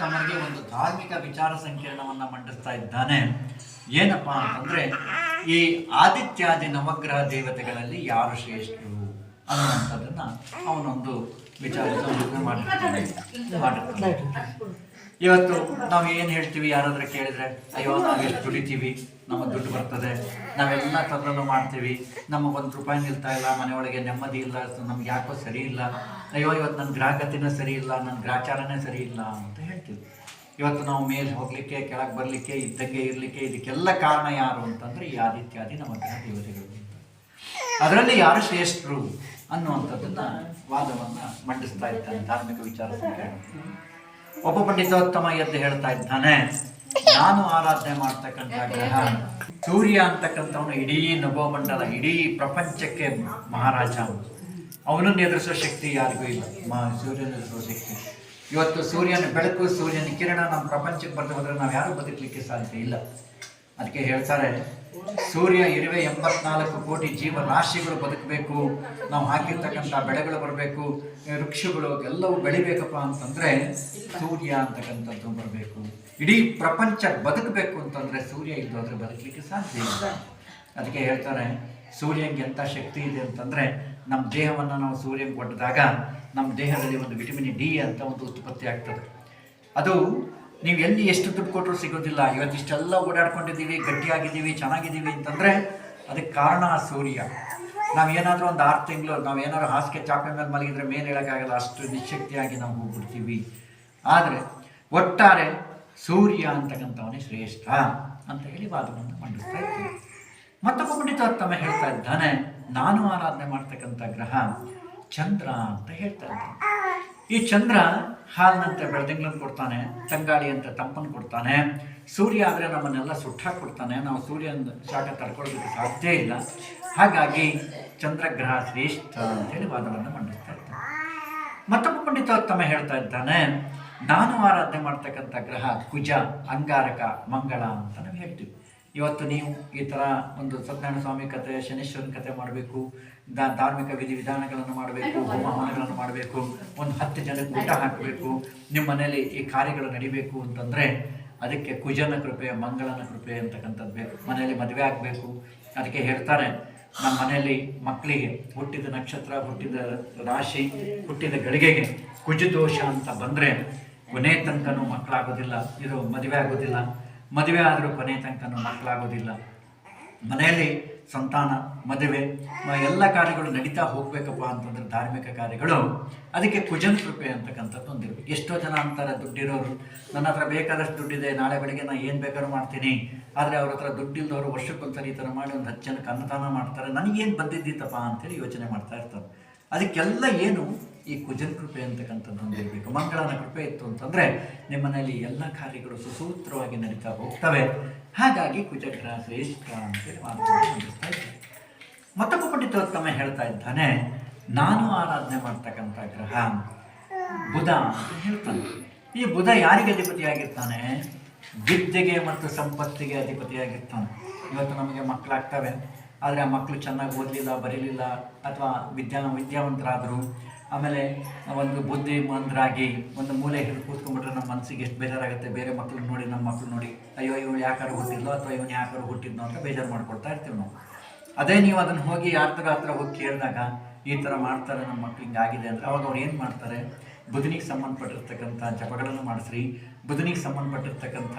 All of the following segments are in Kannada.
ತಮಗೆ ಒಂದು ಧಾರ್ಮಿಕ ವಿಚಾರ ಸಂಕಿರಣವನ್ನು ಮಂಡಿಸ್ತಾ ಇದ್ದಾನೆ. ಏನಪ್ಪಾ ಅಂತಂದ್ರೆ, ಈ ಆದಿತ್ಯಾದಿ ನವಗ್ರಹ ದೇವತೆಗಳಲ್ಲಿ ಯಾರು ಶ್ರೇಷ್ಠರು ಅನ್ನುವಂಥದ್ದನ್ನ ಅವನೊಂದು ವಿಚಾರ ಮಾಡಿರ್ತಾನೆ. ಇವತ್ತು ನಾವು ಏನು ಹೇಳ್ತೀವಿ, ಯಾರಾದ್ರೂ ಕೇಳಿದ್ರೆ, ಅಯ್ಯೋ ನಾವು ಎಷ್ಟು ದುಡಿತೀವಿ, ನಮಗೆ ದುಡ್ಡು ಬರ್ತದೆ, ನಾವೆಲ್ಲ ತರಲು ಮಾಡ್ತೀವಿ, ನಮಗೊಂದು ರೂಪಾಯಿ ನಿಲ್ತಾ ಇಲ್ಲ, ಮನೆಯೊಳಗೆ ನೆಮ್ಮದಿ ಇಲ್ಲ, ನಮ್ಗೆ ಯಾಕೋ ಸರಿ ಇಲ್ಲ, ಅಯ್ಯೋ ಇವತ್ತು ನನ್ನ ಗ್ರಾಹಕತೆನೇ ಸರಿ ಇಲ್ಲ, ನನ್ನ ಗ್ರಾಚಾರನೇ ಸರಿ ಇಲ್ಲ ಅಂತ ಹೇಳ್ತೀವಿ. ಇವತ್ತು ನಾವು ಮೇಲೆ ಹೋಗ್ಲಿಕ್ಕೆ, ಕೆಳಗೆ ಬರಲಿಕ್ಕೆ, ಇದ್ದಂಗೆ ಇರಲಿಕ್ಕೆ, ಇದಕ್ಕೆಲ್ಲ ಕಾರಣ ಯಾರು ಅಂತಂದ್ರೆ ಈ ಆದಿತ್ಯಾದಿ ನವಗ್ರಹ ದೇವತೆಗಳು. ಅದರಲ್ಲಿ ಯಾರು ಶ್ರೇಷ್ಠರು ಅನ್ನುವಂಥದ್ದನ್ನ ವಾದವನ್ನ ಮಂಡಿಸ್ತಾ ಇದ್ದಾನೆ ಧಾರ್ಮಿಕ ವಿಚಾರ ಸಂಕಿರಣ. ಒಬ್ಬ ಪಂಡಿತೋತ್ತಮ ಎದ್ದು ಹೇಳ್ತಾ ಇದ್ದಾನೆ, ನಾನು ಆರಾಧನೆ ಮಾಡ್ತಕ್ಕಂಥ ಗ್ರಹ ಸೂರ್ಯ ಅಂತಕ್ಕಂಥವನು ಇಡೀ ನಭೋಮಂಡಲ, ಇಡೀ ಪ್ರಪಂಚಕ್ಕೆ ಮಹಾರಾಜ. ಅವನನ್ನು ಎದುರಿಸೋ ಶಕ್ತಿ ಯಾರಿಗೂ ಇಲ್ಲ, ಸೂರ್ಯನ ಎದುರಿಸೋ ಶಕ್ತಿ. ಇವತ್ತು ಸೂರ್ಯನ ಬೆಳಕು, ಸೂರ್ಯನ ಕಿರಣ ನಮ್ಮ ಪ್ರಪಂಚಕ್ಕೆ ಬರೆದು ಹೋದ್ರೆ ನಾವು ಯಾರು ಬದುಕಲಿಕ್ಕೆ ಸಾಧ್ಯ ಇಲ್ಲ. ಅದಕ್ಕೆ ಹೇಳ್ತಾರೆ, ಸೂರ್ಯ ಇರುವೆ 84 ಕೋಟಿ ಜೀವರಾಶಿಗಳು ಬದುಕಬೇಕು, ನಾವು ಹಾಕಿರ್ತಕ್ಕಂಥ ಬೆಳೆಗಳು ಬರಬೇಕು, ವೃಕ್ಷಗಳು ಎಲ್ಲವೂ ಬೆಳಿಬೇಕಪ್ಪ ಅಂತಂದ್ರೆ ಸೂರ್ಯ ಅಂತಕ್ಕಂಥದ್ದು ಬರಬೇಕು. ಇಡೀ ಪ್ರಪಂಚ ಬದುಕಬೇಕು ಅಂತಂದ್ರೆ ಸೂರ್ಯ ಇಲ್ಲದೋದ್ರೆ ಬದುಕಲಿಕ್ಕೆ ಸಾಧ್ಯ ಇಲ್ಲ. ಅದಕ್ಕೆ ಹೇಳ್ತಾರೆ, ಸೂರ್ಯನಿಗೆ ಎಂಥ ಶಕ್ತಿ ಇದೆ ಅಂತಂದ್ರೆ, ನಮ್ಮ ದೇಹವನ್ನು ನಾವು ಸೂರ್ಯನಿಗೆ ಕೊಟ್ಟಿದಾಗ ನಮ್ಮ ದೇಹದಲ್ಲಿ ಒಂದು ವಿಟಮಿನ್ ಡಿ ಅಂತ ಒಂದು ಉತ್ಪತ್ತಿ ಆಗ್ತದೆ. ಅದು ನೀವು ಎಲ್ಲಿ ಎಷ್ಟು ದುಡ್ಡು ಕೊಟ್ಟರು ಸಿಗೋದಿಲ್ಲ. ಇವತ್ತಿಷ್ಟೆಲ್ಲ ಓಡಾಡ್ಕೊಂಡಿದ್ದೀವಿ, ಗಟ್ಟಿಯಾಗಿದ್ದೀವಿ, ಚೆನ್ನಾಗಿದ್ದೀವಿ ಅಂತಂದರೆ ಅದಕ್ಕೆ ಕಾರಣ ಸೂರ್ಯ. ನಾವೇನಾದರೂ ಒಂದು 6 ತಿಂಗಳು ನಾವೇನಾದ್ರು ಹಾಸಿಗೆ ಚಾಪೆ ಮೇಲೆ ಮಲಗಿದ್ರೆ ಮೇಲೆ ಹೇಳೋಕ್ಕಾಗಲ್ಲ, ಅಷ್ಟು ನಿಶಕ್ತಿಯಾಗಿ ನಾವು ಹೋಗ್ಬಿಡ್ತೀವಿ. ಆದರೆ ಒಟ್ಟಾರೆ ಸೂರ್ಯ ಅಂತಕ್ಕಂಥವನೇ ಶ್ರೇಷ್ಠ ಅಂತ ಹೇಳಿ ವಾದವನ್ನು ಮಂಡಿಸ್ತಾ ಇದ್ದೀವಿ. ಮತ್ತೊಬ್ಬ ಪಂಡಿತೋತ್ತಮ ಹೇಳ್ತಾ ಇದ್ದಾನೆ, ನಾನು ಆರಾಧನೆ ಮಾಡ್ತಕ್ಕಂಥ ಗ್ರಹ ಚಂದ್ರ ಅಂತ ಹೇಳ್ತಾ ಇದ್ದಾನೆ. ಈ ಚಂದ್ರ ಹಾಲಿನಂತೆ ಬೆಳದಿಂಗಳನ್ನು ಕೊಡ್ತಾನೆ, ತಂಗಾಳಿ ಅಂತ ತಂಪನ್ನು ಕೊಡ್ತಾನೆ. ಸೂರ್ಯ ಆದರೆ ನಮ್ಮನ್ನೆಲ್ಲ ಸುಟ್ಟಾಕಿ ಕೊಡ್ತಾನೆ, ನಾವು ಸೂರ್ಯನ ಶಾಖ ತಡ್ಕೊಳ್ಳೋದಕ್ಕೆ ಸಾಧ್ಯ ಇಲ್ಲ. ಹಾಗಾಗಿ ಚಂದ್ರಗ್ರಹ ಶ್ರೇಷ್ಠ ಅಂತೇಳಿ ವಾದವನ್ನು ಮಂಡಿಸ್ತಾ ಇದ್ದಾನೆ. ಮತ್ತೊಬ್ಬ ಪಂಡಿತೋತ್ತಮ ಹೇಳ್ತಾ ಇದ್ದಾನೆ, ನಾನು ಆರಾಧನೆ ಮಾಡ್ತಕ್ಕಂಥ ಗ್ರಹ ಕುಜ, ಅಂಗಾರಕ, ಮಂಗಳ ಅಂತ ನಾವು ಹೇಳ್ತೀವಿ. ಇವತ್ತು ನೀವು ಈ ಥರ ಒಂದು ಸತ್ಯನಾರಾಯಣ ಸ್ವಾಮಿ ಕಥೆ, ಶನೀಶ್ವರನ ಕಥೆ ಮಾಡಬೇಕು, ಧಾರ್ಮಿಕ ವಿಧಿವಿಧಾನಗಳನ್ನು ಮಾಡಬೇಕು, ಹೋಮಗಳನ್ನು ಮಾಡಬೇಕು, ಒಂದು 10 ಜನಕ್ಕೆ ಊಟ ಹಾಕಬೇಕು, ನಿಮ್ಮ ಮನೆಯಲ್ಲಿ ಈ ಕಾರ್ಯಗಳು ನಡಿಬೇಕು ಅಂತಂದರೆ ಅದಕ್ಕೆ ಕುಜನ ಕೃಪೆ, ಮಂಗಳನ ಕೃಪೆ ಅಂತಕ್ಕಂಥದ್ದು ಬೇಕು. ಮನೆಯಲ್ಲಿ ಮದುವೆ ಆಗಬೇಕು, ಅದಕ್ಕೆ ಹೇಳ್ತಾರೆ, ನಮ್ಮ ಮನೆಯಲ್ಲಿ ಮಕ್ಕಳಿಗೆ ಹುಟ್ಟಿದ ನಕ್ಷತ್ರ, ಹುಟ್ಟಿದ ರಾಶಿ, ಹುಟ್ಟಿದ ಗಳಿಗೆಗೆ ಕುಜದೋಷ ಅಂತ ಬಂದರೆ ಕೊನೆ ತನಕನೂ ಮಕ್ಕಳಾಗೋದಿಲ್ಲ, ಇದು ಮದುವೆ ಆಗೋದಿಲ್ಲ. ಮದುವೆ ಆದರೂ ಕೊನೆ ತನಕನೂ ಮಕ್ಕಳಾಗೋದಿಲ್ಲ. ಮನೆಯಲ್ಲಿ ಸಂತಾನ, ಮದುವೆ ಎಲ್ಲ ಕಾರ್ಯಗಳು ನಡೀತಾ ಹೋಗ್ಬೇಕಪ್ಪ ಅಂತಂದ್ರೆ ಧಾರ್ಮಿಕ ಕಾರ್ಯಗಳು, ಅದಕ್ಕೆ ಕುಜನ ಕೃಪೆ ಅಂತಕ್ಕಂಥದ್ದು ಹೊಂದಿರ್ಬೇಕು. ಎಷ್ಟೋ ಜನ ಅಂತಾರೆ, ದುಡ್ಡಿರೋರು, ನನ್ನ ಹತ್ರ ಬೇಕಾದಷ್ಟು ದುಡ್ಡಿದೆ, ನಾಳೆ ಬೆಳಗ್ಗೆ ನಾನು ಏನು ಬೇಕಾದ್ರೂ ಮಾಡ್ತೀನಿ. ಆದರೆ ಅವ್ರ ಹತ್ರ ದುಡ್ಡಿಲ್ಲದವರು ವರ್ಷಕ್ಕೊಂದ್ಸರಿ ಈ ಥರ ಮಾಡಿ ಒಂದು 10 ಜನಕ್ಕೆ ಅನ್ನದಾನ ಮಾಡ್ತಾರೆ, ನನಗೇನು ಬಂದಿದ್ದೀತಪ್ಪ ಅಂತೇಳಿ ಯೋಚನೆ ಮಾಡ್ತಾ ಇರ್ತಾರೆ. ಅದಕ್ಕೆಲ್ಲ ಏನು ಈ ಕುಜನ ಕೃಪೆ ಅಂತಕ್ಕಂಥದ್ದು ಹೊಂದಿರಬೇಕು. ಮಂಗಳನ ಕೃಪೆ ಇತ್ತು ಅಂತಂದರೆ ನಿಮ್ಮ ಮನೆಯಲ್ಲಿ ಎಲ್ಲ ಕಾರ್ಯಗಳು ಸುಸೂತ್ರವಾಗಿ ನಡೀತಾ ಹೋಗ್ತವೆ. ಹಾಗಾಗಿ ಕುಜಗ್ರಹ ಶ್ರೇಷ್ಠ ಅಂತೇಳಿ ಮಂಡಿಸ್ತಾ ಇದ್ದಾರೆ. ಮತ್ತೊಬ್ಬ ಪಂಡಿತೋತ್ತಮ ಹೇಳ್ತಾ ಇದ್ದಾನೆ, ನಾನು ಆರಾಧನೆ ಮಾಡ್ತಕ್ಕಂಥ ಗ್ರಹ ಬುಧ ಅಂತ ಹೇಳ್ತಾನೆ. ಈ ಬುಧ ಯಾರಿಗೆ ಅಧಿಪತಿಯಾಗಿರ್ತಾನೆ? ವಿದ್ಯೆಗೆ ಮತ್ತು ಸಂಪತ್ತಿಗೆ ಅಧಿಪತಿಯಾಗಿರ್ತಾನೆ. ಇವತ್ತು ನಮಗೆ ಮಕ್ಕಳಾಗ್ತವೆ, ಆದರೆ ಆ ಮಕ್ಕಳು ಚೆನ್ನಾಗಿ ಓದಲಿಲ್ಲ, ಬರೀಲಿಲ್ಲ, ಅಥವಾ ವಿದ್ಯಾವಂತರಾದರು, ಆಮೇಲೆ ಒಂದು ಬುದ್ಧಿಮಂತರಾಗಿ ಒಂದು ಮೂಲೆ ಹಿಡಿದು ಕೂತ್ಕೊಂಡ್ಬಿಟ್ರೆ ನಮ್ಮ ಮನಸ್ಸಿಗೆ ಎಷ್ಟು ಬೇಜಾರಾಗುತ್ತೆ. ಬೇರೆ ಮಕ್ಕಳು ನೋಡಿ, ನಮ್ಮ ಮಕ್ಕಳು ನೋಡಿ, ಅಯ್ಯೋ ಇವಳು ಯಾಕಾರು ಹುಟ್ಟಿದ್ಲೋ ಅಥವಾ ಇವನು ಯಾಕಾರು ಹುಟ್ಟಿದ್ನೋ ಅಂತ ಬೇಜಾರು ಮಾಡ್ಕೊಳ್ತಾ ಇರ್ತೀವಿ ನಾವು. ಅದೇ ನೀವು ಅದನ್ನು ಹೋಗಿ ಯಾರ ಹತ್ರ ಹೋಗಿ ಕೇಳಿದಾಗ ಈ ಥರ ಮಾಡ್ತಾರೆ, ನಮ್ಮ ಮಕ್ಳು ಹಿಂಗಾಗಿದೆ ಅಂದರೆ ಅವಾಗ ಅವ್ರು ಏನು ಮಾಡ್ತಾರೆ? ಬುಧನಿಗೆ ಸಂಬಂಧಪಟ್ಟಿರ್ತಕ್ಕಂಥ ಜಪಗಳನ್ನು ಮಾಡಿಸ್ರಿ, ಬುಧನಿಗೆ ಸಂಬಂಧಪಟ್ಟಿರ್ತಕ್ಕಂಥ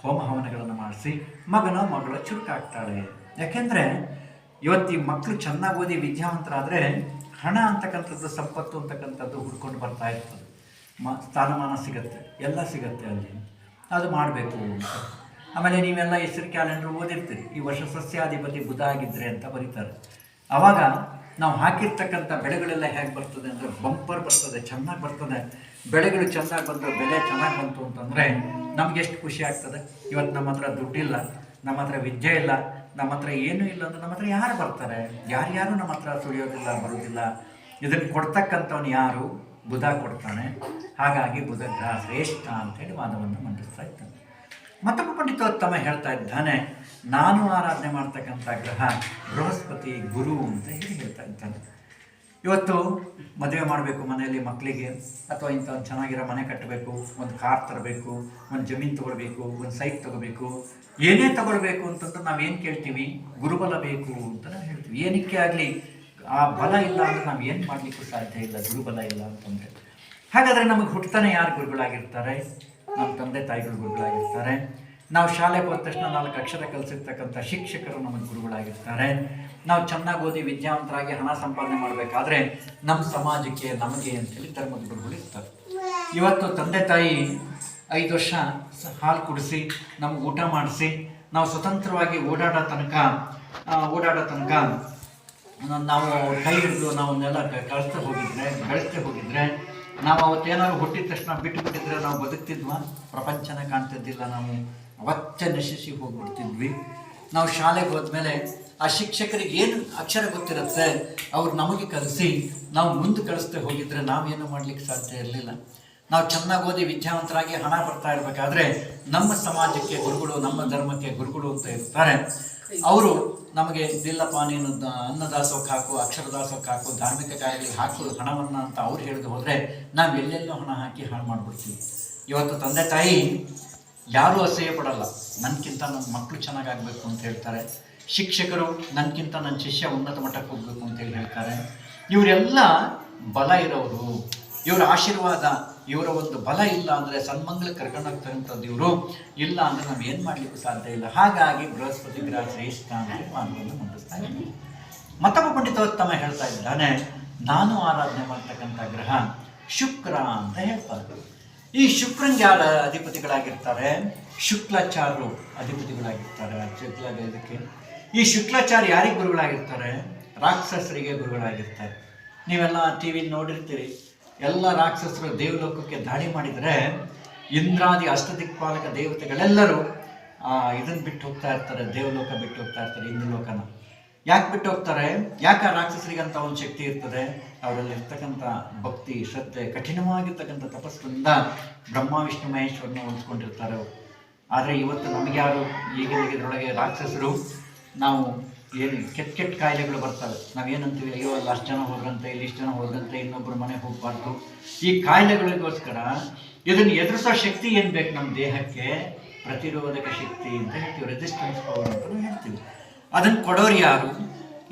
ಹೋಮ ಹವನಗಳನ್ನು ಮಾಡಿಸಿ ಮಗನೋ ಮಗಳು ಚುರುಕಾಗ್ತಾಳೆ. ಯಾಕೆಂದರೆ ಇವತ್ತು ಈ ಮಕ್ಕಳು ಚೆನ್ನಾಗಿ ಓದಿ ವಿದ್ಯಾವಂತರಾದರೆ ಹಣ ಅಂತಕ್ಕಂಥದ್ದು, ಸಂಪತ್ತು ಅಂತಕ್ಕಂಥದ್ದು ಹುಡ್ಕೊಂಡು ಬರ್ತಾ ಇರ್ತದೆ. ಸ್ಥಾನಮಾನ ಸಿಗುತ್ತೆ, ಎಲ್ಲ ಸಿಗುತ್ತೆ ಅಲ್ಲಿ, ಅದು ಮಾಡಬೇಕು ಅಂತ. ಆಮೇಲೆ ನೀವೆಲ್ಲ ಹೆಸರು ಕ್ಯಾಲೆಂಡರ್ ಓದಿರ್ತೀರಿ, ಈ ವರ್ಷ ಸಸ್ಯಾಧಿಪತಿ ಬುಧ ಆಗಿದ್ರೆ ಅಂತ ಬರೀತಾರೆ. ಆವಾಗ ನಾವು ಹಾಕಿರ್ತಕ್ಕಂಥ ಬೆಳೆಗಳೆಲ್ಲ ಹೇಗೆ ಬರ್ತದೆ ಅಂದರೆ ಬಂಪರ್ ಬರ್ತದೆ, ಚೆನ್ನಾಗಿ ಬರ್ತದೆ. ಬೆಳೆಗಳು ಚೆನ್ನಾಗಿ ಬಂದರೆ, ಬೆಲೆ ಚೆನ್ನಾಗಿ ಬಂತು ಅಂತಂದರೆ ನಮ್ಗೆ ಎಷ್ಟು ಖುಷಿ ಆಗ್ತದೆ. ಇವತ್ತು ನಮ್ಮ ಹತ್ರ ದುಡ್ಡಿಲ್ಲ, ನಮ್ಮ ಹತ್ರ ವಿದ್ಯೆ ಇಲ್ಲ, ನಮ್ಮ ಹತ್ರ ಏನೂ ಇಲ್ಲ ಅಂದರೆ ನಮ್ಮ ಹತ್ರ ಯಾರು ಬರ್ತಾರೆ? ಯಾರ್ಯಾರು ನಮ್ಮ ಹತ್ರ ಸುಳಿಯೋದಿಲ್ಲ, ಬರೋದಿಲ್ಲ. ಇದನ್ನು ಕೊಡ್ತಕ್ಕಂಥವನು ಯಾರು? ಬುಧ ಕೊಡ್ತಾನೆ. ಹಾಗಾಗಿ ಬುಧ ಗ್ರಹ ಶ್ರೇಷ್ಠ ಅಂತೇಳಿ ವಾದವನ್ನು ಮಂಡಿಸ್ತಾ ಇದ್ದಾನೆ. ಮತ್ತೊಬ್ಬ ಪಂಡಿತೋತ್ತಮ ಹೇಳ್ತಾ ಇದ್ದಾನೆ, ನಾನು ಆರಾಧನೆ ಮಾಡ್ತಕ್ಕಂಥ ಗ್ರಹ ಬೃಹಸ್ಪತಿ, ಗುರು ಅಂತ ಹೇಳಿ ಹೇಳ್ತಾ ಇದ್ದಾನೆ. ಇವತ್ತು ಮದುವೆ ಮಾಡಬೇಕು ಮನೆಯಲ್ಲಿ ಮಕ್ಕಳಿಗೆ, ಅಥವಾ ಇಂಥ ಒಂದು ಚೆನ್ನಾಗಿರೋ ಮನೆ ಕಟ್ಟಬೇಕು, ಒಂದು ಕಾರ್ ತರಬೇಕು, ಒಂದು ಜಮೀನು ತೊಗೊಳ್ಬೇಕು, ಒಂದು ಸೈಟ್ ತೊಗೋಬೇಕು, ಏನೇ ತಗೊಳ್ಬೇಕು ಅಂತಂದ್ರೆ ನಾವೇನು ಕೇಳ್ತೀವಿ? ಗುರುಬಲ ಬೇಕು ಅಂತ ನಾವು ಹೇಳ್ತೀವಿ. ಏನಕ್ಕೆ ಆಗಲಿ ಆ ಬಲ ಇಲ್ಲ ಅಂದರೆ ನಾವು ಏನು ಮಾಡಲಿಕ್ಕೂ ಸಾಧ್ಯ ಇಲ್ಲ, ಗುರುಬಲ ಇಲ್ಲ ಅಂತಂದರೆ. ಹಾಗಾದರೆ ನಮಗೆ ಹುಟ್ಟತಾನೆ ಯಾರು ಗುರುಗಳಾಗಿರ್ತಾರೆ? ನಮ್ಮ ತಂದೆ ತಾಯಿಗಳು ಗುರುಗಳಾಗಿರ್ತಾರೆ. ನಾವು ಶಾಲೆಗೆ ಹೋದ ತಕ್ಷಣ 4 ಅಕ್ಷರ ಕಲಿಸಿರ್ತಕ್ಕಂಥ ಶಿಕ್ಷಕರು ನಮಗೆ ಗುರುಗಳಾಗಿರ್ತಾರೆ. ನಾವು ಚೆನ್ನಾಗಿ ಓದಿ ವಿದ್ಯಾವಂತರಾಗಿ ಹಣ ಸಂಪಾದನೆ ಮಾಡಬೇಕಾದ್ರೆ ನಮ್ಮ ಸಮಾಜಕ್ಕೆ, ನಮಗೆ ಅಂತೇಳಿ ಧರ್ಮದ ಗುರುಗಳು ಇರ್ತಾರೆ. ಇವತ್ತು ತಂದೆ ತಾಯಿ 5 ವರ್ಷ ಹಾಲು ಕುಡಿಸಿ ನಮ್ಗೆ ಊಟ ಮಾಡಿಸಿ ನಾವು ಸ್ವತಂತ್ರವಾಗಿ ಓಡಾಡೋ ತನಕ ನಾವು ಕೈ ಹಿಡಿದು ನಾವನ್ನೆಲ್ಲ ಗಳಿಸ್ತೆ ಹೋಗಿದ್ರೆ ನಾವು ಅವತ್ತೇನಾದ್ರು ಹುಟ್ಟಿದ ತಕ್ಷಣ ಬಿಟ್ಟುಬಿಟ್ಟಿದ್ರೆ ನಾವು ಬದುಕ್ತಿದ್ವಾ? ಪ್ರಪಂಚನ ಕಾಣ್ತಿದ್ದಿಲ್ಲ. ನಾವು ಅವತ್ತೇ ನಶಿಸಿ ಹೋಗ್ಬಿಡ್ತಿದ್ವಿ. ನಾವು ಶಾಲೆಗೆ ಹೋದ್ಮೇಲೆ ಆ ಶಿಕ್ಷಕರಿಗೆ ಏನು ಅಕ್ಷರ ಗೊತ್ತಿರುತ್ತೆ ಅವ್ರು ನಮಗೆ ಕಲಿಸಿ ನಾವು ಮುಂದೆ ಕಳಿಸ್ದೆ ಹೋಗಿದ್ರೆ ನಾವೇನು ಮಾಡಲಿಕ್ಕೆ ಸಾಧ್ಯ ಇರಲಿಲ್ಲ. ನಾವು ಚೆನ್ನಾಗಿ ಓದಿ ವಿದ್ಯಾವಂತರಾಗಿ ಹಣ ಬರ್ತಾ ಇರಬೇಕಾದ್ರೆ ನಮ್ಮ ಸಮಾಜಕ್ಕೆ ಗುರುಗಳು, ನಮ್ಮ ಧರ್ಮಕ್ಕೆ ಗುರುಗಳು ಅಂತ ಇರ್ತಾರೆ. ಅವರು ನಮಗೆ ಇಲ್ಲಪ್ಪ ನೀನು ಅನ್ನದಾಸೋಕ್ಕೆ ಹಾಕು, ಅಕ್ಷರದಾಸೋಕ್ಕೆ ಹಾಕು, ಧಾರ್ಮಿಕ ಕಾರ್ಯಗಳಿಗೆ ಹಾಕು ಹಣವನ್ನು ಅಂತ ಅವ್ರು ಹೇಳಿದು ಹೋದರೆ ನಾವು ಎಲ್ಲೆಲ್ಲೋ ಹಣ ಹಾಕಿ ಹಾಳು ಮಾಡಿಬಿಡ್ತೀವಿ. ಇವತ್ತು ತಂದೆ ತಾಯಿ ಯಾರೂ ಅಸಹ್ಯ ಪಡಲ್ಲ, ನನಗಿಂತ ನನ್ನ ಮಕ್ಕಳು ಚೆನ್ನಾಗಾಗಬೇಕು ಅಂತ ಹೇಳ್ತಾರೆ. ಶಿಕ್ಷಕರು ನನಗಿಂತ ನನ್ನ ಶಿಷ್ಯ ಉನ್ನತ ಮಟ್ಟಕ್ಕೆ ಹೋಗಬೇಕು ಅಂತೇಳಿ ಹೇಳ್ತಾರೆ. ಇವರೆಲ್ಲ ಬಲ ಇರೋರು, ಇವರ ಆಶೀರ್ವಾದ, ಇವರ ಒಂದು ಬಲ ಇಲ್ಲ ಅಂದರೆ ಸನ್ಮಂಗಲಕ್ಕೆ ಕರ್ಕೊಂಡೋಗ್ತಾರಂಥದ್ದು ಇವರು ಇಲ್ಲ ಅಂದರೆ ನಾವು ಏನು ಮಾಡಲಿಕ್ಕೂ ಸಾಧ್ಯ ಇಲ್ಲ. ಹಾಗಾಗಿ ಬೃಹಸ್ಪತಿ ಗ್ರಹ ಶ್ರೇಷ್ಠ ಅಂತ ಮಾತನ್ನು ಮಂಡಿಸ್ತಾ ಇದ್ದೀನಿ. ಮತ್ತೊಬ್ಬ ಪಂಡಿತೋತ್ತಮ ಹೇಳ್ತಾ ಇದ್ದಾನೆ, ನಾನು ಆರಾಧನೆ ಮಾಡ್ತಕ್ಕಂಥ ಗ್ರಹ ಶುಕ್ರ ಅಂತ ಹೇಳ್ತಾರೆ. ಈ ಶುಕ್ರಂಗೆ ಯಾರ ಅಧಿಪತಿಗಳಾಗಿರ್ತಾರೆ? ಶುಕ್ಲಾಚಾರ್ಯರು ಅಧಿಪತಿಗಳಾಗಿರ್ತಾರೆ. ಇದಕ್ಕೆ ಈ ಶುಕ್ಲಾಚಾರ್ಯ ಯಾರಿಗೆ ಗುರುಗಳಾಗಿರ್ತಾರೆ? ರಾಕ್ಷಸರಿಗೆ ಗುರುಗಳಾಗಿರ್ತಾರೆ. ನೀವೆಲ್ಲ ಟಿ ವಿ ನೋಡಿರ್ತೀರಿ, ಎಲ್ಲ ರಾಕ್ಷಸರು ದೇವಲೋಕಕ್ಕೆ ದಾಳಿ ಮಾಡಿದರೆ ಇಂದ್ರಾದಿ ಅಷ್ಟದಿಕ್ಪಾಲಕ ದೇವತೆಗಳೆಲ್ಲರೂ ಇದನ್ನು ಬಿಟ್ಟು ಹೋಗ್ತಾ ಇರ್ತಾರೆ, ದೇವಲೋಕ ಬಿಟ್ಟು ಹೋಗ್ತಾ ಇರ್ತಾರೆ, ಇಂದ್ರಲೋಕನ. ಯಾಕೆ ಬಿಟ್ಟು ಹೋಗ್ತಾರೆ? ಯಾಕೆ ಆ ರಾಕ್ಷಸರಿಗಂತ ಒಂದು ಶಕ್ತಿ ಇರ್ತದೆ, ಅವರಲ್ಲಿ ಇರ್ತಕ್ಕಂಥ ಭಕ್ತಿ, ಶ್ರದ್ಧೆ, ಕಠಿಣವಾಗಿರ್ತಕ್ಕಂಥ ತಪಸ್ಸಿನಿಂದ ಬ್ರಹ್ಮ ವಿಷ್ಣು ಮಹೇಶ್ವರನ ಹೊಂದ್ಕೊಂಡಿರ್ತಾರೆ ಅವರು. ಆದರೆ ಇವತ್ತು ನಮಗೆ ಯಾರು ಈಗಿನ ಇದರೊಳಗೆ ರಾಕ್ಷಸರು, ನಾವು ಏನು ಕೆಟ್ಟ ಕಾಯಿಲೆಗಳು ಬರ್ತವೆ, ನಾವೇನಂತೀವಿ, ಅಯ್ಯೋ ಅಲ್ಲಿ ಅಷ್ಟು ಜನ ಹೋದ್ರಂತೆ, ಇಲ್ಲಿ ಇಷ್ಟು ಜನ ಹೋದ್ರಂತೆ, ಇನ್ನೊಬ್ಬರು ಮನೆಗೆ ಹೋಗಬಾರ್ದು. ಈ ಕಾಯಿಲೆಗಳಿಗೋಸ್ಕರ ಇದನ್ನು ಎದುರಿಸೋ ಶಕ್ತಿ ಏನು ಬೇಕು ನಮ್ಮ ದೇಹಕ್ಕೆ? ಪ್ರತಿರೋಧಕ ಶಕ್ತಿ ಅಂತ ಹೇಳ್ತೀವಿ, ರೆಸಿಸ್ಟೆನ್ಸ್ ಪವರ್ ಅಂತ ಹೇಳ್ತೀವಿ. ಅದನ್ನು ಕೊಡೋರು ಯಾರು?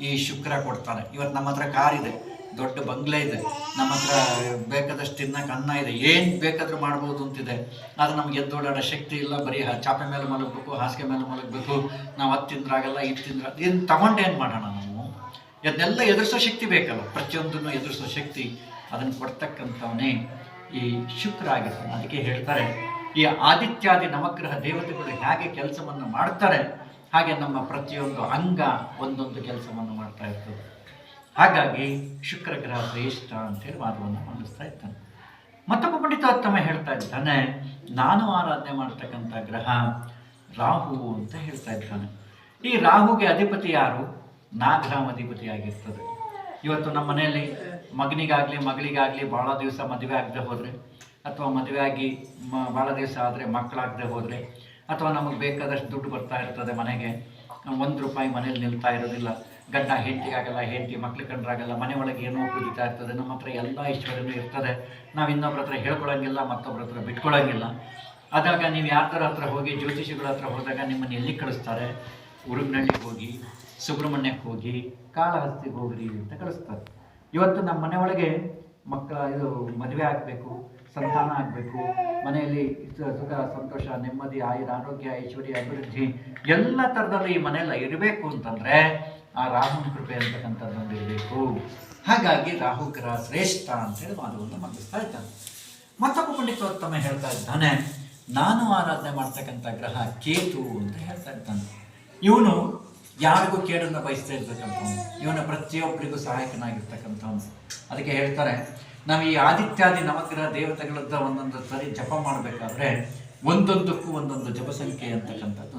ಈ ಶುಕ್ರ ಕೊಡ್ತಾನೆ. ಇವತ್ತು ನಮ್ಮ ಹತ್ರ ಕಾರ್ ಇದೆ, ದೊಡ್ಡ ಬಂಗ್ಲೆ ಇದೆ, ನಮ್ಮ ಹತ್ರ ಬೇಕಾದಷ್ಟು ತಿನ್ನಕ್ಕೆ ಅನ್ನ ಇದೆ, ಏನು ಬೇಕಾದರೂ ಮಾಡ್ಬೋದು ಅಂತಿದೆ. ಆದರೆ ನಮ್ಗೆ ಎದ್ದೋಡಾಡೋ ಶಕ್ತಿ ಇಲ್ಲ, ಬರೀ ಚಾಪೆ ಮೇಲೆ ಮಲಗಬೇಕು, ಹಾಸಿಗೆ ಮೇಲೆ ಮಲಗಬೇಕು, ನಾವು ಅದು ತಿಂದ್ರಾಗಲ್ಲ, ಇದು ತಿಂದ್ರೆ ಇದನ್ನು ತಗೊಂಡೇನು ಮಾಡೋಣ? ನಾವು ಇದನ್ನೆಲ್ಲ ಎದುರಿಸೋ ಶಕ್ತಿ ಬೇಕಲ್ಲ, ಪ್ರತಿಯೊಂದನ್ನು ಎದುರಿಸೋ ಶಕ್ತಿ ಅದನ್ನು ಕೊಡ್ತಕ್ಕಂಥವನೇ ಈ ಶುಕ್ರ ಆಗಿರ್ತಾನೆ. ಅದಕ್ಕೆ ಹೇಳ್ತಾರೆ, ಈ ಆದಿತ್ಯಾದಿ ನವಗ್ರಹ ದೇವತೆಗಳು ಹೇಗೆ ಕೆಲಸವನ್ನು ಮಾಡ್ತಾರೆ ಹಾಗೆ ನಮ್ಮ ಪ್ರತಿಯೊಂದು ಅಂಗ ಒಂದೊಂದು ಕೆಲಸವನ್ನು ಮಾಡ್ತಾ ಇರ್ತದೆ. ಹಾಗಾಗಿ ಶುಕ್ರ ಗ್ರಹ ಶ್ರೇಷ್ಠ ಅಂತೇಳಿ ವಾದವನ್ನು ಮಂಡಿಸ್ತಾ ಇದ್ದಾನೆ. ಮತ್ತೊಬ್ಬ ಪಂಡಿತೋತ್ತಮ ಹೇಳ್ತಾ ಇದ್ದಾನೆ, ನಾನು ಆರಾಧನೆ ಮಾಡ್ತಕ್ಕಂಥ ಗ್ರಹ ರಾಹು ಅಂತ ಹೇಳ್ತಾ ಇದ್ದಾನೆ. ಈ ರಾಹುಗೆ ಅಧಿಪತಿ ಯಾರು? ನಾಗ್ರಾಮ ಅಧಿಪತಿ ಆಗಿರ್ತದೆ. ಇವತ್ತು ನಮ್ಮ ಮನೆಯಲ್ಲಿ ಮಗಳಿಗಾಗಲಿ ಭಾಳ ದಿವಸ ಮದುವೆ ಆಗದೆ ಹೋದರೆ, ಅಥವಾ ಮದುವೆ ಆಗಿ ಭಾಳ ದಿವಸ ಆದರೆ ಮಕ್ಕಳಾಗದೆ ಹೋದರೆ, ಅಥವಾ ನಮಗೆ ಬೇಕಾದಷ್ಟು ದುಡ್ಡು ಬರ್ತಾ ಇರ್ತದೆ ಮನೆಗೆ, ₹1 ಮನೇಲಿ ನಿಲ್ತಾ ಇರೋದಿಲ್ಲ, ಗಂಡ ಹೆಂಡತಿಗಾಗಲ್ಲ, ಹೆಂಡತಿ ಮಕ್ಳು ಕಂಡ್ರಾಗಲ್ಲ, ಮನೆ ಒಳಗೆ ಏನೋ ಕುದಿತಾ ಇರ್ತದೆ, ನಮ್ಮ ಹತ್ರ ಎಲ್ಲ ಐಶ್ವರ್ಯನೂ ಇರ್ತದೆ, ನಾವು ಇನ್ನೊಬ್ರ ಹತ್ರ ಹೇಳ್ಕೊಳಂಗಿಲ್ಲ, ಮತ್ತೊಬ್ಬರ ಹತ್ರ ಬಿಟ್ಕೊಳಂಗಿಲ್ಲ. ಆದಾಗ ನೀವು ಯಾರ್ದರ ಹತ್ರ ಹೋಗಿ, ಜ್ಯೋತಿಷಿಗಳ ಹತ್ರ ಹೋದಾಗ ನಿಮ್ಮನ್ನು ಎಲ್ಲಿ ಕಳಿಸ್ತಾರೆ? ಉರುಗ್ನಳ್ಳಿಗೆ ಹೋಗಿ, ಸುಬ್ರಹ್ಮಣ್ಯಕ್ಕೆ ಹೋಗಿ, ಕಾಳಹಸ್ತಿಗೆ ಹೋಗ್ರಿ ಅಂತ ಕಳಿಸ್ತಾರೆ. ಇವತ್ತು ನಮ್ಮ ಮನೆ ಒಳಗೆ ಮದುವೆ ಆಗಬೇಕು, ಸಂತಾನ ಆಗಬೇಕು, ಮನೆಯಲ್ಲಿ ಸುಖ ಸಂತೋಷ ನೆಮ್ಮದಿ ಆಯುರ ಆರೋಗ್ಯ ಐಶ್ವರ್ಯ ಅಭಿವೃದ್ಧಿ ಎಲ್ಲ ಥರದಲ್ಲೂ ಈ ಮನೆಯಲ್ಲ ಇರಬೇಕು ಅಂತಂದರೆ ಆ ರಾಹುನ ಕೃಪೆ ಅಂತಕ್ಕಂಥದ್ದೊಂದು ಇರಬೇಕು. ಹಾಗಾಗಿ ರಾಹು ಗ್ರಹ ಶ್ರೇಷ್ಠ ಅಂತೇಳಿ ವಾದವನ್ನು ಮಂಡಿಸ್ತಾ ಇದ್ದಾನೆ. ಮತ್ತೊಬ್ಬ ಪಂಡಿತೋತ್ತಮ ಹೇಳ್ತಾ ಇದ್ದಾನೆ, ನಾನು ಆರಾಧನೆ ಮಾಡ್ತಕ್ಕಂಥ ಗ್ರಹ ಕೇತು ಅಂತ ಹೇಳ್ತಾ ಇದ್ದಾನೆ. ಇವನು ಯಾರಿಗೂ ಕೇಡನ್ನು ಬಯಸ್ತಾ ಇರ್ತಕ್ಕಂಥವನು, ಇವನ ಪ್ರತಿಯೊಬ್ಬರಿಗೂ ಸಹಾಯಕನಾಗಿರ್ತಕ್ಕಂಥವನು. ಅದಕ್ಕೆ ಹೇಳ್ತಾರೆ, ನಾವು ಈ ಆದಿತ್ಯಾದಿ ನವಗ್ರಹ ದೇವತೆಗಳದ್ದು ಒಂದೊಂದು ಸರಿ ಜಪ ಮಾಡಬೇಕಾದ್ರೆ ಒಂದೊಂದಕ್ಕೂ ಒಂದೊಂದು ಜಪ ಸಂಖ್ಯೆ ಅಂತಕ್ಕಂಥದ್ದು.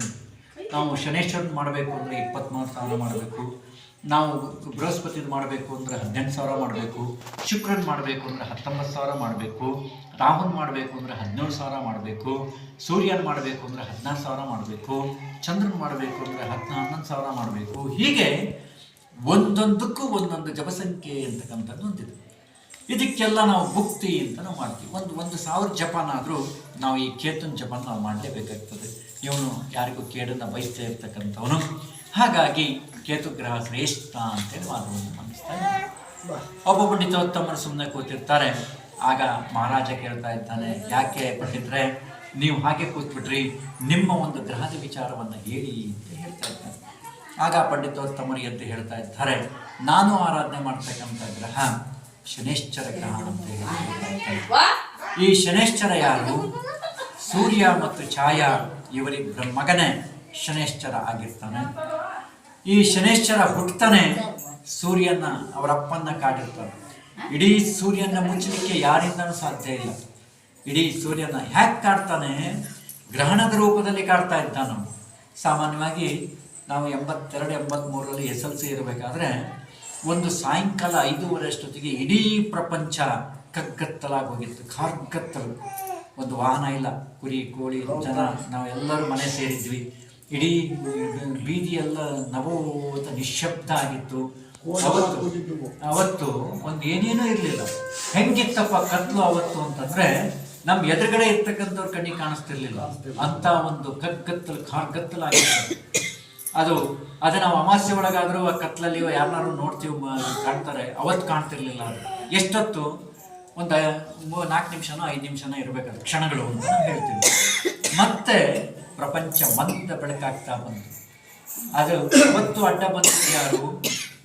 ನಾವು ಶನೇಶ್ವರನ ಮಾಡಬೇಕು ಅಂದರೆ 23,000 ಮಾಡಬೇಕು, ನಾವು ಬೃಹಸ್ಪತಿದು ಮಾಡಬೇಕು ಅಂದರೆ 18,000 ಮಾಡಬೇಕು, ಶುಕ್ರನ್ ಮಾಡಬೇಕು ಅಂದರೆ 19,000 ಮಾಡಬೇಕು, ರಾಹುನ್ ಮಾಡಬೇಕು ಅಂದರೆ 17,000 ಮಾಡಬೇಕು, ಸೂರ್ಯನ ಮಾಡಬೇಕು ಅಂದರೆ 16,000 ಮಾಡಬೇಕು, ಚಂದ್ರನ್ ಮಾಡಬೇಕು ಅಂದರೆ 11,000 ಮಾಡಬೇಕು. ಹೀಗೆ ಒಂದೊಂದಕ್ಕೂ ಒಂದೊಂದು ಜಪಸಂಖ್ಯೆ ಅಂತಕ್ಕಂಥದ್ದು ಹೊಂದಿದೆ. ಇದಕ್ಕೆಲ್ಲ ನಾವು ಭುಕ್ತಿ ಅಂತ ನಾವು ಮಾಡ್ತೀವಿ. ಒಂದು 1000 ಜಪನಾದರೂ ನಾವು ಈ ಕೇತುನ್ ಜಪನ ನಾವು ಮಾಡಲೇಬೇಕಾಗ್ತದೆ. ಇವನು ಯಾರಿಗೂ ಕೇಡನ್ನು ಬಯಸ್ತಾ ಇರ್ತಕ್ಕಂಥವನು. ಹಾಗಾಗಿ ಕೇತುಗ್ರಹ ಶ್ರೇಷ್ಠ ಅಂತೇಳಿ ವಾದವನ್ನು ಮಂಡಿಸ್ತಾರೆ. ಒಬ್ಬ ಪಂಡಿತೋತ್ತಮರು ಸುಮ್ಮನೆ ಕೂತಿರ್ತಾರೆ. ಆಗ ಮಹಾರಾಜ ಕೇಳ್ತಾ ಇದ್ದಾನೆ, ಯಾಕೆ ಪಂಡಿತರೆ ನೀವು ಹಾಗೆ ಕೂತ್ಬಿಟ್ರಿ, ನಿಮ್ಮ ಒಂದು ಗ್ರಹದ ವಿಚಾರವನ್ನು ಹೇಳಿ ಅಂತ ಹೇಳ್ತಾ ಇದ್ದಾನೆ. ಆಗ ಪಂಡಿತೋತ್ತಮರು ಅಂತ ಹೇಳ್ತಾ ಇದ್ದಾರೆ, ನಾನು ಆರಾಧನೆ ಮಾಡ್ತಕ್ಕಂಥ ಗ್ರಹ ಶನೇಶ್ಚರ ಗ್ರಹ ಅಂತ ಹೇಳಿ. ಈ ಶನೇಶ್ಚರ ಯಾರು? ಸೂರ್ಯ ಮತ್ತು ಛಾಯಾ ಇವರಿಬ್ಬರ ಮಗನೇ ಶನೇಶ್ಚರ ಆಗಿರ್ತಾನೆ. ಈ ಶನೇಶ್ಚರ ಹುಟ್ಟತಾನೆ ಸೂರ್ಯನ ಅವರಪ್ಪನ್ನ ಕಾಡಿರ್ತಾನೆ. ಇಡೀ ಸೂರ್ಯನ ಮುಚ್ಚಲಿಕ್ಕೆ ಯಾರಿಂದನೂ ಸಾಧ್ಯ ಇಲ್ಲ. ಇಡೀ ಸೂರ್ಯನ ಹ್ಯಾಕ್ ಕಾಡ್ತಾನೆ? ಗ್ರಹಣದ ರೂಪದಲ್ಲಿ ಕಾಡ್ತಾ ಇದ್ದಾನ. ಸಾಮಾನ್ಯವಾಗಿ ನಾವು 82-83ರಲ್ಲಿ SLC ಇರಬೇಕಾದ್ರೆ ಒಂದು ಸಾಯಂಕಾಲ 5:30 ಅಷ್ಟೊತ್ತಿಗೆ ಇಡೀ ಪ್ರಪಂಚ ಕಗ್ಗತ್ತಲಾಗಿ ಹೋಗಿತ್ತು. ಕಾರ್ಗತ್ತಲು. ಒಂದು ವಾಹನ ಇಲ್ಲ, ಕುರಿ ಕೋಳಿ ಜನ ನಾವೆಲ್ಲರೂ ಮನೆ ಸೇರಿದ್ವಿ. ಇಡೀ ಬೀದಿಯೆಲ್ಲ ನವೋತ ನಿಶ್ಶಬ್ದ ಆಗಿತ್ತು. ಅವತ್ತು ಒಂದು ಏನೇನೂ ಇರಲಿಲ್ಲ. ಹೆಂಗಿತ್ತಪ್ಪ ಕತ್ಲು ಅವತ್ತು ಅಂತಂದ್ರೆ ನಮ್ಮ ಎದುರುಗಡೆ ಇರ್ತಕ್ಕಂಥವ್ರ ಕಣ್ಣಿಗೆ ಕಾಣಿಸ್ತಿರ್ಲಿಲ್ಲ. ಅಂತ ಒಂದು ಕಗ್ಗತ್ತಲು ಕಾರ್ಗತ್ತಲಾಗಿತ್ತು ಅದು. ನಾವು ಅಮಾವಾಸ್ಯೆ ಒಳಗಾದರೂ ಆ ಕತ್ಲಲ್ಲಿ ಯಾರನ್ನಾರು ನೋಡ್ತೀವಿ, ಕಾಣ್ತಾರೆ. ಅವತ್ತು ಕಾಣ್ತಿರ್ಲಿಲ್ಲ. ಅದು ಎಷ್ಟೊತ್ತು? ಒಂದು 4 ನಿಮಿಷನೋ 5 ನಿಮಿಷನೋ ಇರಬೇಕಾದ್ರೆ ಕ್ಷಣಗಳು ಅಂತ ಹೇಳ್ತೀವಿ. ಮತ್ತೆ ಪ್ರಪಂಚ ಮಂದ ಬೆಳಕಾಗ್ತಾ ಬಂತು. ಅದು ಅವತ್ತು ಅಡ್ಡ ಬಂದಿದ್ದು ಯಾರು?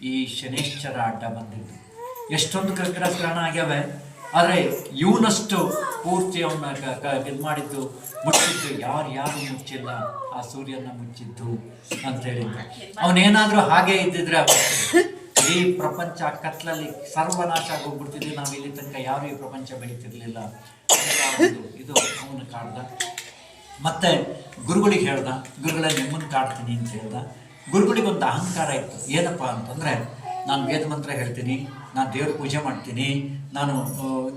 ಈ ಶನೇಶ್ಚರ ಅಡ್ಡ ಬಂದಿದ್ದು. ಎಷ್ಟೊಂದು ಗ್ರಹಣ ಆಗ್ಯಾವೆ, ಆದರೆ ಇವನಷ್ಟು ಪೂರ್ತಿ ಅವನ್ನ ಇದು ಮಾಡಿದ್ದು ಮುಚ್ಚಿದ್ದು ಯಾರು ಮುಚ್ಚಿಲ್ಲ. ಆ ಸೂರ್ಯನ ಮುಚ್ಚಿದ್ದು ಅಂತ ಹೇಳಿದ್ದು. ಅವನೇನಾದ್ರೂ ಹಾಗೆ ಇದ್ದಿದ್ರೆ ಈ ಪ್ರಪಂಚ ಕತ್ಲಲ್ಲಿ ಸರ್ವನಾಶ ಆಗೋಗ್ಬಿಡ್ತಿದ್ವಿ. ನಾವು ಇಲ್ಲಿ ತನಕ ಯಾರು ಈ ಪ್ರಪಂಚ ಬೆಳೀತಿರ್ಲಿಲ್ಲ. ಇದು ಅವನು ಕಾಡ್ದ. ಮತ್ತೆ ಗುರುಗಳಿಗೆ ಹೇಳ್ದ, ಗುರುಗಳ ನಿಮ್ಮನ್ನು ಕಾಡ್ತೀನಿ ಅಂತ ಹೇಳ್ದ. ಗುರುಗಳಿಗೊಂದು ಅಹಂಕಾರ ಇತ್ತು. ಏನಪ್ಪ ಅಂತಂದರೆ, ನಾನು ವೇದ ಮಂತ್ರ ಹೇಳ್ತೀನಿ, ನಾನು ದೇವ್ರ ಪೂಜೆ ಮಾಡ್ತೀನಿ, ನಾನು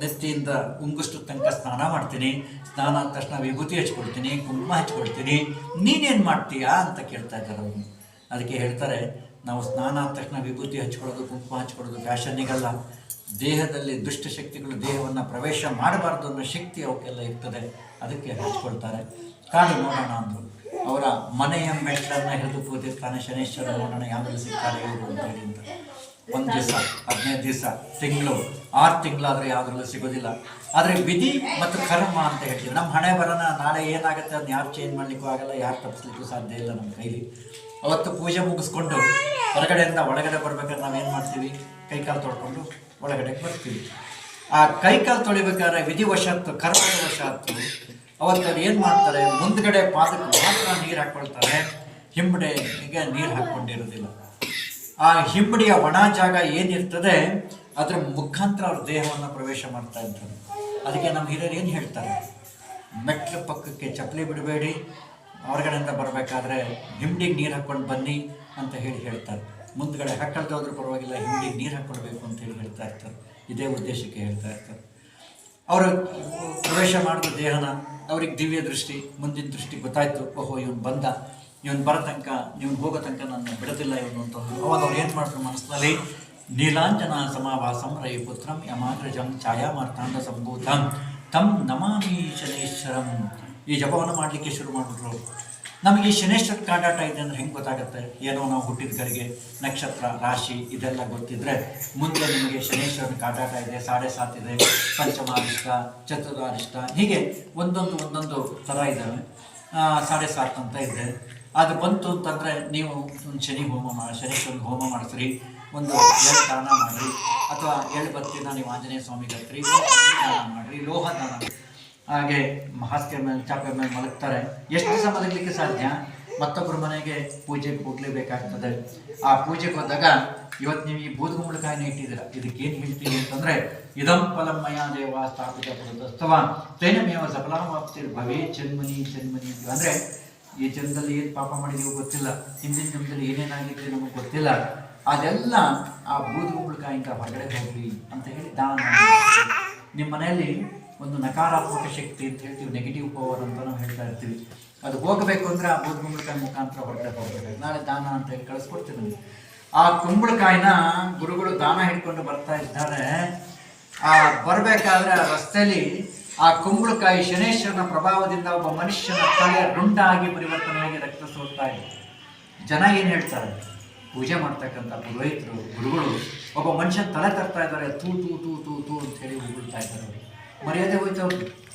ನೆತ್ತಿಯಿಂದ ಉಂಗುಷ್ಟು ತನಕ ಸ್ನಾನ ಮಾಡ್ತೀನಿ, ಸ್ನಾನ ಆದ ತಕ್ಷಣ ವಿಭೂತಿ ಹಚ್ಕೊಡ್ತೀನಿ, ಕುಂಕುಮ ಹಚ್ಕೊಡ್ತೀನಿ, ನೀನೇನು ಮಾಡ್ತೀಯಾ ಅಂತ ಕೇಳ್ತಾ ಇದ್ದಾರೆ ಅವರು. ಅದಕ್ಕೆ ಹೇಳ್ತಾರೆ, ನಾವು ಸ್ನಾನ ಆದ ತಕ್ಷಣ ವಿಭೂತಿ ಹಚ್ಕೊಳ್ಳೋದು, ಕುಂಕುಮ ಹಚ್ಕೊಳ್ಳೋದು ಫ್ಯಾಷನ್ನಿಗಲ್ಲ. ದೇಹದಲ್ಲಿ ದುಷ್ಟಶಕ್ತಿಗಳು ದೇಹವನ್ನು ಪ್ರವೇಶ ಮಾಡಬಾರ್ದು ಅನ್ನೋ ಶಕ್ತಿ ಅವಕ್ಕೆಲ್ಲ ಇರ್ತದೆ, ಅದಕ್ಕೆ ಹಚ್ಕೊಳ್ತಾರೆ. ಕಾಡು ನೋಡೋಣ ಅಂದರು. ಅವರ ಮನೆಯ ಮೆಟ್ಲನ್ನು ಹಿಡಿದು ಕೂತಿರ್ತಾನೆ ಶನೇಶ್ವರ, ನೋಡೋಣ ಯಾವ್ದು ಸಿಗ್ತಾರೆ ಇವರು ಅಂತೇಳಿ ಅಂತ. 1 ದಿವಸ, 15 ದಿವಸ, ತಿಂಗಳು, 6 ತಿಂಗಳಾದರೆ ಯಾವುದ್ರಲ್ಲೂ ಸಿಗೋದಿಲ್ಲ. ಆದರೆ ವಿಧಿ ಮತ್ತು ಕರ್ಮ ಅಂತ ಹೇಳ್ತೀವಿ. ನಮ್ಮ ಹಣೆ ಬರೋಣ ನಾಳೆ ಏನಾಗುತ್ತೆ ಅದನ್ನ ಯಾರು ಚೇಂಜ್ ಮಾಡಲಿಕ್ಕೂ ಆಗಲ್ಲ, ಯಾರು ತಪ್ಪಿಸ್ಲಿಕ್ಕೂ ಸಾಧ್ಯ ಇಲ್ಲ ನಮ್ಮ ಕೈಲಿ. ಅವತ್ತು ಪೂಜೆ ಮುಗಿಸ್ಕೊಂಡು ಹೊರಗಡೆಯಿಂದ ಒಳಗಡೆ ಬರ್ಬೇಕಾದ್ರೆ ನಾವೇನು ಮಾಡ್ತೀವಿ? ಕೈಕಾಲು ತೊಳ್ಕೊಂಡು ಒಳಗಡೆ ಬರ್ತೀವಿ. ಆ ಕೈಕಾಲು ತೊಳಿಬೇಕಾದ್ರೆ ವಿಧಿವಶಾತ್ತು, ಕರ್ಮದ ವಶಾತ್ತು ಅವತ್ತು ಅವ್ರು ಏನು ಮಾಡ್ತಾರೆ? ಮುಂದ್ಗಡೆ ಪಾದಕ್ಕೆ ಮಾತ್ರ ನೀರು ಹಾಕ್ಕೊಳ್ತಾರೆ, ಹಿಂಬಡಿಗೆ ನೀರು ಹಾಕ್ಕೊಂಡಿರೋದಿಲ್ಲ. ಆ ಹಿಂಬಡಿಯ ಒಣ ಜಾಗ ಏನಿರ್ತದೆ ಅದರ ಮುಖಾಂತರ ಅವ್ರ ದೇಹವನ್ನು ಪ್ರವೇಶ ಮಾಡ್ತಾ ಇದ್ದಾರೆ. ಅದಕ್ಕೆ ನಮ್ಮ ಹಿರಿಯರು ಏನು ಹೇಳ್ತಾರೆ? ಮೆಟ್ಲ ಪಕ್ಕಕ್ಕೆ ಚಪ್ಪಲಿ ಬಿಡಬೇಡಿ, ಹೊರಗಡೆಯಿಂದ ಬರಬೇಕಾದ್ರೆ ಹಿಂಬಡಿಗೆ ನೀರು ಹಾಕ್ಕೊಂಡು ಬನ್ನಿ ಅಂತ ಹೇಳ್ತಾರೆ. ಮುಂದ್ಗಡೆ ಹಾಕಲ್ದೋದ್ರೂ ಪರವಾಗಿಲ್ಲ, ಹಿಂಬಡಿಗೆ ನೀರು ಹಾಕ್ಕೊಳ್ಬೇಕು ಅಂತ ಹೇಳ್ತಾ ಇರ್ತಾರೆ. ಇದೇ ಉದ್ದೇಶಕ್ಕೆ ಹೇಳ್ತಾ ಇರ್ತಾರೆ. ಅವರು ಪ್ರವೇಶ ಮಾಡಿದ ದೇಹನ ಅವ್ರಿಗೆ ದಿವ್ಯ ದೃಷ್ಟಿ, ಮುಂದಿನ ದೃಷ್ಟಿ ಗೊತ್ತಾಯ್ತು. ಓಹೋ, ಇವನು ಬಂದ, ಇವನು ಬರೋ ತನಕ, ಇವನು ಹೋಗೋ ತನಕ ನನ್ನ ಬಿಡೋದಿಲ್ಲ ಇವನು ಅಂತ. ಅವಾಗ ಅವ್ರು ಏನು ಮಾಡಿದ್ರು ಮನಸ್ಸಿನಲ್ಲಿ? ನೀಲಾಂಜನ ಸಮಾವಾಸಂ ರಯಿಪುತ್ರಂ ಯಮಾಗ್ರಜಂ ಛಾಯಾ ಮಾರ್ತಾಂಡ ಸಂಭೂತಂ ತಂ ನಮಾಮಿ ಶನೇಶ್ವರಂ. ಈ ಜಪವನ್ನು ಮಾಡಲಿಕ್ಕೆ ಶುರು ಮಾಡಿಬಿಟ್ರು. ನಮಗೆ ಈ ಶನೇಶ್ವರ ಕಾಡಾಟ ಇದೆ ಅಂದರೆ ಹೆಂಗೆ ಗೊತ್ತಾಗುತ್ತೆ? ಏನೋ ನಾವು ಹುಟ್ಟಿದ ಕಡೆಗೆ ನಕ್ಷತ್ರ, ರಾಶಿ ಇದೆಲ್ಲ ಗೊತ್ತಿದ್ರೆ ಮುಂದೆ ನಿಮಗೆ ಶನೇಶ್ವರನ ಕಾಡಾಟ ಇದೆ, 7.5 ಇದೆ, ಪಂಚಮಾರಿಷ್ಟ, ಚತುರಾರಿಷ್ಟ, ಹೀಗೆ ಒಂದೊಂದು ಥರ ಇದ್ದಾವೆ. 7.5 ಅಂತ ಇದೆ. ಅದು ಬಂತು ಅಂತಂದರೆ ನೀವು ಒಂದು ಶನೇಶ್ವರನ ಹೋಮ ಮಾಡಿಸ್ರಿ, ಒಂದು 7 ದಾನ ಮಾಡಿರಿ, ಅಥವಾ 7 ಬತ್ತಿನ ನೀವು ಆಂಜನೇಯ ಸ್ವಾಮಿಗೆ ಹತ್ತಿರಿ, ದಾನ ಮಾಡಿರಿ, ಲೋಹ ದಾನ. ಹಾಗೆ ಹಾಸಿಗೆ ಮೇಲೆ, ಚಾಪೆ ಮೇಲೆ ಮಲಗ್ತಾರೆ. ಎಷ್ಟು ದಿವಸ ಮಲಗಲಿಕ್ಕೆ ಸಾಧ್ಯ? ಮತ್ತೊಬ್ಬರ ಮನೆಗೆ ಪೂಜೆಗೆ ಹೋಗಲೇಬೇಕಾಗ್ತದೆ. ಆ ಪೂಜೆಗೆ ಹೋದಾಗ ಇವತ್ತು ನೀವು ಈ ಬೂದುಗುಂಬಳಕಾಯಿನ ಇಟ್ಟಿದ್ದೀರ, ಇದಕ್ಕೇನು ಹೇಳ್ತೀವಿ ಅಂತಂದರೆ, ಇದಂ ಫಲಮಯ ದೇವ ಸ್ಥಾಪಿತ ಪುರತಸ್ತವ ತೈನಮೇವ ಸಫಲಾಮಾಪ್ತಿರ್ ಭವೇ ಜನ್ಮನಿ ಅಂದರೆ ಈ ಜನ್ಮದಲ್ಲಿ ಏನು ಪಾಪ ಮಾಡಿದೀವೋ ಗೊತ್ತಿಲ್ಲ, ಹಿಂದಿನ ಜನ್ಮದಲ್ಲಿ ಏನೇನಾಗಿದ್ದೀವಿ ನಮಗೆ ಗೊತ್ತಿಲ್ಲ, ಅದೆಲ್ಲ ಆ ಬೂದುಗುಂಬಳಕಾಯಿಂದ ಹೊರಗಡೆ ಹೋಗಲಿ ಅಂತ ಹೇಳಿ ದಾನ. ನಿಮ್ಮ ಮನೆಯಲ್ಲಿ ಒಂದು ನಕಾರಾತ್ಮಕ ಶಕ್ತಿ ಅಂತ ಹೇಳ್ತೀವಿ, ನೆಗೆಟಿವ್ ಪವರ್ ಅಂತ ನಾವು ಹೇಳ್ತಾ ಇರ್ತೀವಿ. ಅದು ಹೋಗಬೇಕು ಅಂದರೆ ಆ ಬೂದುಗುಂಬಳಕಾಯಿ ಮುಖಾಂತರ ಹೊರಗಡೆ ಹೋಗಬೇಕು. ನಾಳೆ ದಾನ ಅಂತ ಹೇಳಿ ಕಳಿಸ್ಕೊಡ್ತೀವಿ ನಮಗೆ. ಆ ಕುಂಬಳಕಾಯಿನ ಗುರುಗಳು ದಾನ ಹಿಡ್ಕೊಂಡು ಬರ್ತಾ ಇದ್ದಾರೆ. ಆ ಬರಬೇಕಾದ್ರೆ ಆ ರಸ್ತೆಯಲ್ಲಿ ಆ ಕುಂಬಳಕಾಯಿ ಶನೇಶ್ವರನ ಪ್ರಭಾವದಿಂದ ಒಬ್ಬ ಮನುಷ್ಯನ ತಲೆ ರುಂಡಾಗಿ ಪರಿವರ್ತನೆಯಾಗಿ ರಕ್ತ ಸೋರ್ತಾ ಇದೆ. ಜನ ಏನು ಹೇಳ್ತಾರೆ? ಪೂಜೆ ಮಾಡ್ತಕ್ಕಂಥ ಪುರೋಹಿತರು ಗುರುಗಳು ಒಬ್ಬ ಮನುಷ್ಯನ ತಲೆ ತರ್ತಾ ಇದ್ದಾರೆ, ತೂ ತೂ ತೂ ತೂ ತೂ ಅಂತ ಹೇಳಿ ಉಗುಳ್ತಾ ಇದ್ದಾರೆ. ಅವರು ಮರ್ಯಾದೆ ಹೋಯ್ತು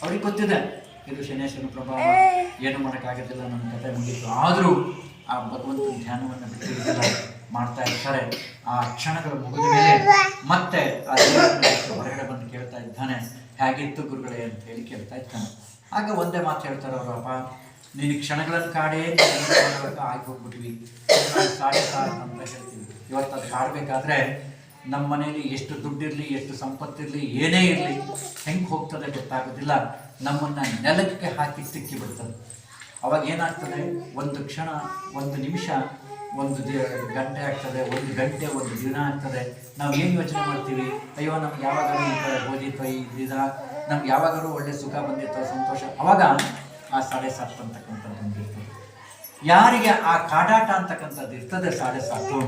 ಅವ್ರಿಗೆ ಗೊತ್ತಿದೆ ಇದು ಶನೇಶ್ವರನ ಪ್ರಭಾವ, ಏನು ಮಾಡೋಕ್ಕಾಗೋದಿಲ್ಲ, ನನ್ನ ಕಥೆ ಮುಗೀತು. ಆದರೂ ಆ ಭಗವಂತನ ಧ್ಯಾನವನ್ನು ಬಿಟ್ಟಿಲ್ಲ, ಮಾಡ್ತಾ ಇರ್ತಾರೆ. ಆ ಕ್ಷಣಗಳು ಮುಗಿದ ಮೇಲೆ ಮತ್ತೆ ಆ ಹೊರಗಡೆ ಬಂದು ಕೇಳ್ತಾ ಇದ್ದಾನೆ, ಹೇಗಿತ್ತು ಗುರುಗಳೇ ಅಂತ ಹೇಳಿ ಕೇಳ್ತಾ ಇದ್ದಾನೆ. ಆಗ ಒಂದೇ ಮಾತು ಹೇಳ್ತಾರೆ ಅವರು, ಅಪ್ಪ ನೀನು ಕ್ಷಣಗಳನ್ನು ಕಾಡೇ ಆಗಿ ಹೋಗ್ಬಿಟ್ವಿ, ಸಾಡೆ ಸಾಕು ಅಂತ ಹೇಳ್ತೀವಿ. ಇವತ್ತು ಅದು ಕಾಡಬೇಕಾದ್ರೆ ನಮ್ಮ ಮನೇಲಿ ಎಷ್ಟು ದುಡ್ಡಿರಲಿ, ಎಷ್ಟು ಸಂಪತ್ತಿರಲಿ, ಏನೇ ಇರಲಿ, ಹೆಂಗೆ ಹೋಗ್ತದೆ ಗೊತ್ತಾಗೋದಿಲ್ಲ. ನಮ್ಮನ್ನು ನೆಲಕ್ಕೆ ಹಾಕಿ ಸಿಕ್ಕಿ ಬಿಡ್ತದೆ. ಅವಾಗ ಏನಾಗ್ತದೆ? ಒಂದು ಕ್ಷಣ, ಒಂದು ನಿಮಿಷ, ಒಂದು ಗಂಟೆ ಆಗ್ತದೆ, ಒಂದು ಗಂಟೆ, ಒಂದು ದಿನ ಆಗ್ತದೆ. ನಾವು ಏನು ಯೋಚನೆ ಮಾಡ್ತೀವಿ? ಅಯ್ಯೋ ನಮ್ಗೆ ಯಾವಾಗಾರು ಈ ಥರ ಓದಿತ್ತೋ, ಈ ದಿನ ನಮ್ಗೆ ಯಾವಾಗಾರು ಒಳ್ಳೆ ಸುಖ ಬಂದಿತ್ತೋ, ಸಂತೋಷ. ಅವಾಗ ಆ ಸಾಡೆ ಸಾಕು ಅಂತಕ್ಕಂಥದ್ದು ಬಂದಿರ್ತದೆ. ಯಾರಿಗೆ ಆ ಕಾಡಾಟ ಅಂತಕ್ಕಂಥದ್ದು ಇರ್ತದೆ ಸಾಡೆ ಸಾಕು,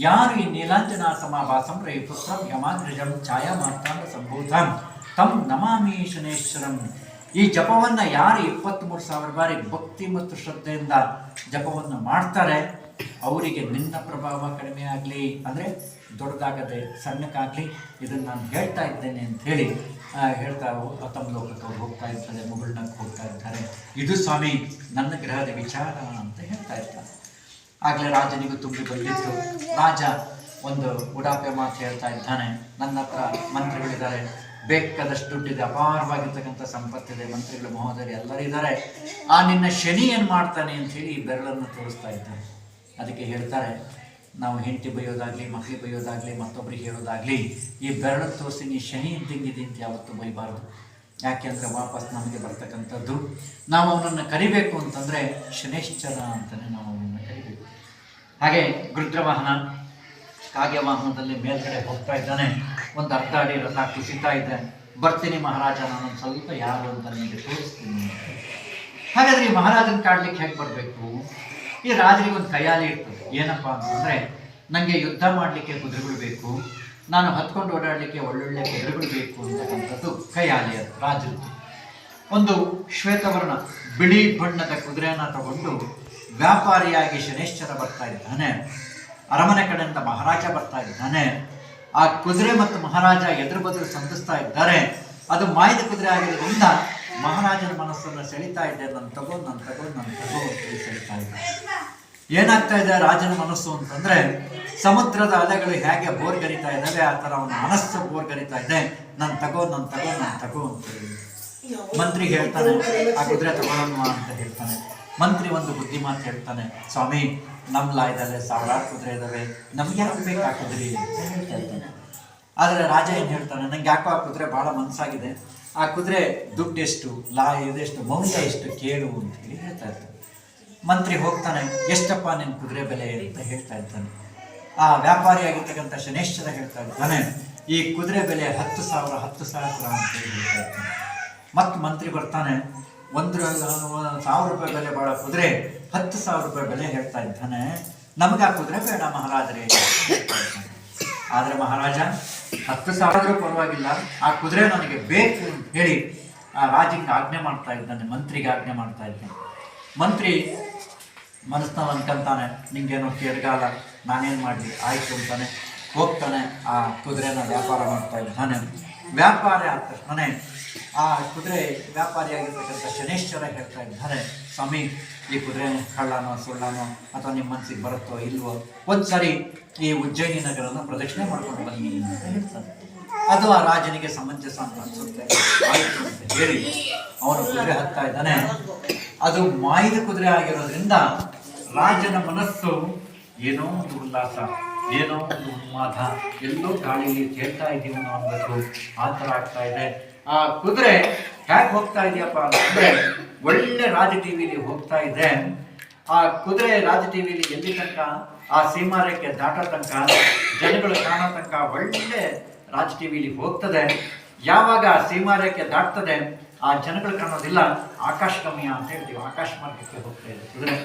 ಯಾರು ಈ ನೀಲಾಂಜನ ಸಮಾಭಾಸಂ ರವಿಪುತ್ರಂ ಯಮಾಗ್ರಜಂ ಛಾಯಾ ಮಾರ್ತಾಂಡ ಸಂಭೂತಂ ತಂ ನಮಾಮಿ ಶನೇಶ್ವರಂ. ಈ ಜಪವನ್ನು ಯಾರು 23,000 ಬಾರಿ ಭಕ್ತಿ ಮತ್ತು ಶ್ರದ್ಧೆಯಿಂದ ಜಪವನ್ನು ಮಾಡ್ತಾರೆ, ಅವರಿಗೆ ನಿನ್ನ ಪ್ರಭಾವ ಕಡಿಮೆ ಆಗಲಿ, ಅಂದರೆ ದೊಡ್ಡದಾಗದೆ ಸಣ್ಣಕ್ಕಾಗಲಿ, ಇದನ್ನು ನಾನು ಹೇಳ್ತಾ ಇದ್ದೇನೆ ಅಂತ ಹೇಳಿ ಹೇಳ್ತಾ ತಮ್ಮ ಲೋಕಕ್ಕೆ ಅವ್ರು ಹೋಗ್ತಾ ಇರ್ತಾರೆ, ಮುಗುಳ್ನಕ್ಕೆ ಹೋಗ್ತಾ ಇರ್ತಾರೆ. ಇದು ಸ್ವಾಮಿ ನನ್ನ ಗ್ರಹದ ವಿಚಾರ ಅಂತ ಹೇಳ್ತಾ ಇರ್ತಾರೆ. ಆಗಲೇ ರಾಜನಿಗೂ ತುಂಬಿ ಬಂದಿತ್ತು. ರಾಜ ಒಂದು ಉಡಾಪೆ ಮಾತು ಹೇಳ್ತಾ ಇದ್ದಾನೆ, ನನ್ನ ಹತ್ರ ಮಂತ್ರಿಗಳಿದ್ದಾರೆ, ಬೇಕಾದಷ್ಟು ದುಡ್ಡಿದೆ, ಅಪಾರವಾಗಿರ್ತಕ್ಕಂಥ ಸಂಪತ್ತಿದೆ, ಮಂತ್ರಿಗಳು ಮಹೋದಯರು ಎಲ್ಲರೂ ಇದ್ದಾರೆ. ಆ ನಿನ್ನ ಶನಿ ಏನು ಮಾಡ್ತಾನೆ ಅಂತ ಹೇಳಿ ಬೆರಳನ್ನು ತೋರಿಸ್ತಾ ಇದ್ದಾನೆ. ಅದಕ್ಕೆ ಹೇಳ್ತಾರೆ, ನಾವು ಹೆಂಡತಿ ಬೈಯೋದಾಗಲಿ, ಮಕ್ಕಳಿಗೆ ಬೈಯೋದಾಗಲಿ, ಮತ್ತೊಬ್ಬರಿಗೆ ಹೇಳೋದಾಗಲಿ, ಈ ಬೆರಳು ತೋರಿಸಿ ನೀ ಶನಿ ಹಿಂಗಿಂಗಿದೆ ಅಂತ ಯಾವತ್ತೂ ಬೈಬಾರ್ದು. ಯಾಕೆಂದರೆ ವಾಪಸ್ ನಮಗೆ ಬರ್ತಕ್ಕಂಥದ್ದು, ನಾವು ಅವನನ್ನು ಕರಿಬೇಕು ಅಂತಂದರೆ ಶನೇಶ್ಚರ ಅಂತಲೇ ನಾವು ಅವನನ್ನು ಕರಿಬೇಕು. ಹಾಗೆ ಗೃದ್ರವಾಹನ ಕಾವ್ಯವಾಹನದಲ್ಲಿ ಮೇಲ್ಗಡೆ ಹೋಗ್ತಾ ಇದ್ದಾನೆ. ಒಂದು ಅರ್ಧ ಅಡಿ ರಥ ಕುಸಿತಾ ಇದೆ. ಬರ್ತೀನಿ ಮಹಾರಾಜ, ನಾನೊಂದು ಸ್ವಲ್ಪ ಯಾರು ಅಂತ ನಿಮಗೆ ತೋರಿಸ್ತೀನಿ. ಹಾಗಾದರೆ ಈ ಮಹಾರಾಜನ ಕಾಡ್ಲಿಕ್ಕೆ ಹೇಗೆ ಬರಬೇಕು? ಈ ರಾಜರಿಗೆ ಒಂದು ಕೈಯಾಲಿ ಇರ್ತದೆ. ಏನಪ್ಪ ಅಂತಂದರೆ, ನನಗೆ ಯುದ್ಧ ಮಾಡಲಿಕ್ಕೆ ಕುದುರೆಗಳು ಬೇಕು, ನಾನು ಹತ್ಕೊಂಡು ಓಡಾಡಲಿಕ್ಕೆ ಒಳ್ಳೊಳ್ಳೆ ಕುದುರೆಗಳು ಬೇಕು ಅಂತಕ್ಕಂಥದ್ದು ಕೈಯಾಲಿ ಅದು ರಾಜರದ್ದು. ಒಂದು ಶ್ವೇತವರ್ಣ ಬಿಳಿ ಬಣ್ಣದ ಕುದುರೆಯನ್ನು ತಗೊಂಡು ವ್ಯಾಪಾರಿಯಾಗಿ ಶನೇಶ್ವರ ಬರ್ತಾ ಇದ್ದಾನೆ. ಅರಮನೆ ಕಡೆಯಿಂದ ಮಹಾರಾಜ ಬರ್ತಾ ಇದ್ದಾನೆ. ಆ ಕುದುರೆ ಮತ್ತು ಮಹಾರಾಜ ಎದುರು ಬದುರು ಸಂಧಿಸ್ತಾ ಇದ್ದಾರೆ. ಅದು ಮಾಯದ ಕುದುರೆ ಆಗಿರೋದ್ರಿಂದ ಮಹಾರಾಜನ ಮನಸ್ಸನ್ನು ಸೆಳಿತಾ ಇದೆ. ನನ್ನ ತಗೋ ಅಂತೇಳಿ ಸೆಳಿತಾ ಇದೆ. ಏನಾಗ್ತಾ ಇದೆ ರಾಜನ ಮನಸ್ಸು ಅಂತಂದ್ರೆ, ಸಮುದ್ರದ ಅಲೆಗಳು ಹೇಗೆ ಬೋರ್ಗರಿತಾ ಇದ್ದಾವೆ ಆ ಥರ ಅವನ ಮನಸ್ಸು ಬೋರ್ಗರಿತಾ ಇದೆ. ನನ್ನ ತಗೋ ಅಂತೇಳಿ ಮಂತ್ರಿ ಹೇಳ್ತಾನೆ, ಆ ಕುದುರೆ ತಗೊಳ್ಳೋಣ ಅಂತ ಹೇಳ್ತಾನೆ. ಮಂತ್ರಿ ಒಂದು ಬುದ್ಧಿ ಮಾತು ಹೇಳ್ತಾನೆ, ಸ್ವಾಮಿ ನಮ್ಮ ಲಾಯದಲ್ಲೇ 1000 ಕುದುರೆ ಇದ್ದಾವೆ, ನಮ್ಗೆ ಯಾಕೆ ಬೇಕು ಆ ಕುದುರೆ ಅಂತ ಹೇಳ್ತಾ ಇದ್ದಾನೆ. ಆದರೆ ರಾಜ ಏನು ಹೇಳ್ತಾನೆ, ನಂಗೆ ಯಾಕೋ ಆ ಕುದುರೆ ಭಾಳ ಮನಸ್ಸಾಗಿದೆ, ಆ ಕುದುರೆ ದುಡ್ಡು ಎಷ್ಟು, ಇದೆಷ್ಟು, ಮೌಲ್ಯ ಎಷ್ಟು ಕೇಳು ಅಂತ ಹೇಳಿ ಹೇಳ್ತಾ ಇದ್ದಾನೆ. ಮಂತ್ರಿ ಹೋಗ್ತಾನೆ, ಎಷ್ಟಪ್ಪ ನಿನ್ನ ಕುದುರೆ ಬೆಲೆ ಅಂತ ಹೇಳ್ತಾ ಇದ್ದಾನೆ. ಆ ವ್ಯಾಪಾರಿಯಾಗಿರ್ತಕ್ಕಂಥ ಶನೇಶ್ವರ ಹೇಳ್ತಾ ಇದ್ದಾನೆ, ಈ ಕುದುರೆ ಬೆಲೆ 10,000 ಅಂತ ಹೇಳಿ ಹೇಳ್ತಾ ಇದ್ದಾನೆ. ಮತ್ತು ಮಂತ್ರಿ ಬರ್ತಾನೆ, 1,000 ರೂಪಾಯಿ ಬೆಲೆ ಬಾಳೋ ಕುದುರೆ 10,000 ರೂಪಾಯಿ ಬೆಲೆ ಹೇಳ್ತಾ ಇದ್ದಾನೆ. ನಮ್ಗೆ ಆ ಕುದುರೆ ಬೇಡ ಮಹಾರಾಜರೇ. ಆದರೆ ಮಹಾರಾಜ 10,000 ಪರವಾಗಿಲ್ಲ, ಆ ಕುದುರೆ ನನಗೆ ಬೇಕು ಅಂತ ಹೇಳಿ ಆ ರಾಜಿಗೆ ಆಜ್ಞೆ ಮಾಡ್ತಾ ಇದ್ದಾನೆ, ಮಂತ್ರಿಗೆ ಆಜ್ಞೆ ಮಾಡ್ತಾ ಇದ್ದಾನೆ. ಮಂತ್ರಿ ಮನಸ್ಸಿನಲ್ಲಿ ಅನ್ಕೊಂತಾನೆ, ನಿಂಗೇನೋ ಕೇಳ್ಗಾಲ, ನಾನೇನು ಮಾಡಲಿ, ಆಯಿತು ಅಂತಾನೆ ಹೋಗ್ತಾನೆ. ಆ ಕುದುರೆನ ವ್ಯಾಪಾರ ಮಾಡ್ತಾ ಇದ್ದಾನೆ. ವ್ಯಾಪಾರ ಆದ ತಕ್ಷಣ ಆ ಕುದುರೆ ವ್ಯಾಪಾರಿಯಾಗಿರ್ತಕ್ಕಂಥ ಶನೇಶ್ವರ ಹೇಳ್ತಾ ಇದ್ದಾರೆ, ಸ್ವಾಮಿ ಈ ಕುದುರೆ ಕಳ್ಳನೋ ಸುಳ್ಳನೋ ಅಥವಾ ನಿಮ್ಮ ಮನಸ್ಸಿಗೆ ಬರುತ್ತೋ ಇಲ್ವೋ, ಒಂದ್ಸರಿ ಈ ಉಜ್ಜಯಿನಿ ನಗರನ ಪ್ರದಕ್ಷಿಣೆ ಮಾಡ್ಕೊಂಡು ಬನ್ನಿ ಅಂತ ಹೇಳ್ತಾನೆ. ಅದು ಆ ರಾಜನಿಗೆ ಸಮಂಜಸ ಅಂತ ಅನ್ಸುತ್ತೆ. ಆಯಿತು ಅಂತ ಹೇಳಿ ಅವನು ಕುದುರೆ ಹತ್ತಾ ಇದ್ದಾನೆ. ಅದು ಮಾಯದ ಕುದುರೆ ಆಗಿರೋದ್ರಿಂದ ರಾಜನ ಮನಸ್ಸು ಏನೋ ಒಂದು ಉಲ್ಲಾಸ, ಏನೋ ಒಂದು ಉನ್ಮಾದ, ಎಲ್ಲೋ ಗಾಳಿಯಲ್ಲಿ ತೇಳ್ತಾ ಇದ್ದೀವಿ ನಾವು ಅನ್ಬೇಕು, ಆ ಥರ ಆಗ್ತಾ ಇದೆ. ಆ ಕುದುರೆ ಹೇಗೆ ಹೋಗ್ತಾ ಇದೆಯಪ್ಪ ಅಂತಂದ್ರೆ, ಒಳ್ಳೆ ರಾಜ ಟಿವಿಲಿ ಹೋಗ್ತಾ ಇದೆ. ಆ ಕುದುರೆ ರಾಜ ಟಿವಿಲಿ ಎಲ್ಲಿ ತನಕ, ಆ ಸೀಮಾರೇಖೆ ದಾಟೋ ತನಕ, ಜನಗಳು ಕಾಣೋ ತನಕ ಒಳ್ಳೆ ರಾಜ ಟಿವಿಲಿ ಹೋಗ್ತದೆ. ಯಾವಾಗ ಆ ಸೀಮಾರೇಖೆ ದಾಟ್ತದೆ, ಆ ಜನಗಳು ಕಾಣೋದಿಲ್ಲ, ಆಕಾಶಗಮ್ಯ ಅಂತ ಹೇಳ್ತೀವಿ, ಆಕಾಶ ಮಾರ್ಗಕ್ಕೆ ಹೋಗ್ತಾ ಇದೆ ಕುದುರೆ.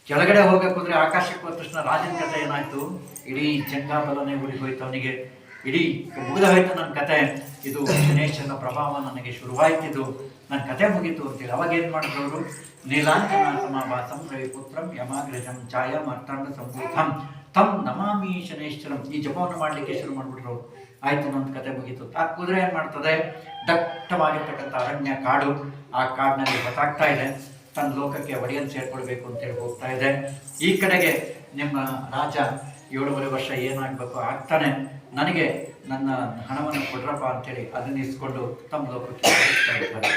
ಕೆಳಗಡೆ ಹೋಗಕ್ಕೆ ಹೋದ್ರೆ ಆಕಾಶಕ್ಕೆ ಹೋದ ತಕ್ಷಣ ರಾಜನ ಕಥೆ ಏನಾಯ್ತು, ಇಡೀ ಜಂಗಾಬಲನೆ ಉಡಿ ಹೋಯ್ತು ಅವನಿಗೆ, ಇಡೀ ಮುಗಿದ ಹೋಯ್ತು ನನ್ನ ಕತೆ, ಇದು ಶನೇಶ್ವರನ ಪ್ರಭಾವ ನನಗೆ ಶುರುವಾಯ್ತಿದ್ದು, ನನ್ನ ಕತೆ ಮುಗೀತು ಅಂತೇಳಿ. ಅವಾಗ ಏನ್ ಮಾಡಿದ್ರು ಅವರು, ನೀಲಾಂಜನ ಸಮಾಭಾಸಂ ರವಿಪುತ್ರಂ ಯಮಾಗ್ರಜಂ ಛಾಯಂ ಅರ್ಥಾಂಡ ಸಂಭೂತಂ ತಂ ನಮಾಮಿ ಶನೇಶ್ವರಂ. ಈ ಜಪವನ್ನು ಮಾಡ್ಲಿಕ್ಕೆ ಶುರು ಮಾಡ್ಬಿಟ್ರು. ಆಯ್ತು, ನನ್ನ ಕತೆ ಮುಗೀತು. ಆ ಕುದುರೆ ಏನ್ ಮಾಡ್ತದೆ, ದಟ್ಟವಾಗಿರ್ತಕ್ಕಂಥ ಅರಣ್ಯ ಕಾಡು, ಆ ಕಾಡಿನಲ್ಲಿ ಹೊತ್ತಾಗ್ತಾ ಇದೆ, ತನ್ನ ಲೋಕಕ್ಕೆ ಒಡೆಯನ್ ಸೇರ್ಕೊಳ್ಬೇಕು ಅಂತೇಳಿ ಹೋಗ್ತಾ ಇದೆ. ಈ ಕಡೆಗೆ ನಿಮ್ಮ ರಾಜ 7.5 ವರ್ಷ ಏನಾಗಬೇಕು ಆಗ್ತಾನೆ, ನನಗೆ ನನ್ನ ಹಣವನ್ನು ಕೊಡ್ರಪ್ಪ ಅಂತೇಳಿ ಅದನ್ನ ಇಸ್ಕೊಂಡು ತಮ್ಮ ಲೋಕಕ್ಕೆ ಹೋಗ್ತಾ ಇರ್ತಾರೆ.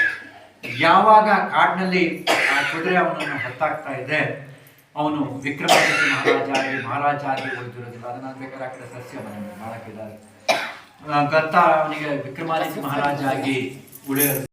ಯಾವಾಗ ಕಾಡಿನಲ್ಲಿ ಆ ಕುದುರೆ ಅವನನ್ನು ಹೊತ್ತಾಗ್ತಾ ಇದೆ, ಅವನು ವಿಕ್ರಮಾದಿತ್ಯ ಮಹಾರಾಜ ಆಗಿ ಉಳಿದಿರೋದಿಲ್ಲ. ಅದನ್ನ ಬೇಕಾದ್ರೆ ಆ ಕಡೆ ಸಸ್ಯ ಮನೆ ಮಾಡಕ್ಕಿದ್ದಾರೆ. ಗತ್ತ ಅವನಿಗೆ ವಿಕ್ರಮಾದಿತ್ಯ ಮಹಾರಾಜ ಆಗಿ ಉಳಿಯೋದು